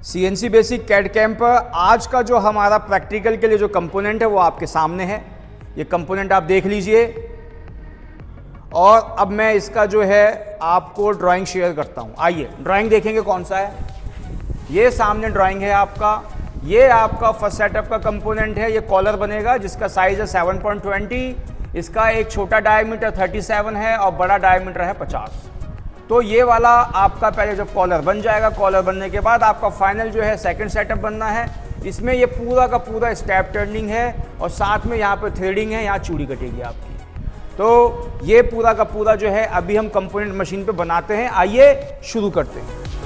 CNC basic CAD camp आज का जो हमारा प्रैक्टिकल के लिए जो कंपोनेंट है वो आपके सामने है। ये कंपोनेंट आप देख लीजिए और अब मैं इसका जो है आपको ड्राइंग शेयर करता हूँ। आइए ड्राइंग देखेंगे कौन सा है। ये सामने ड्राइंग है आपका। ये आपका फर्स्ट सेटअप का कंपोनेंट है। ये कॉलर बनेगा जिसका साइज है 7.20। इसका एक छोटा डायमीटर 37 है और बड़ा डायमीटर है 50। तो ये वाला आपका पहले जब कॉलर बन जाएगा, कॉलर बनने के बाद आपका फाइनल जो है सेकंड सेटअप बनना है। इसमें ये पूरा का पूरा स्टेप टर्निंग है और साथ में यहाँ पे थ्रेडिंग है, यहाँ चूड़ी कटेगी आपकी। तो ये पूरा का पूरा जो है अभी हम कंपोनेंट मशीन पे बनाते हैं। आइए शुरू करते हैं।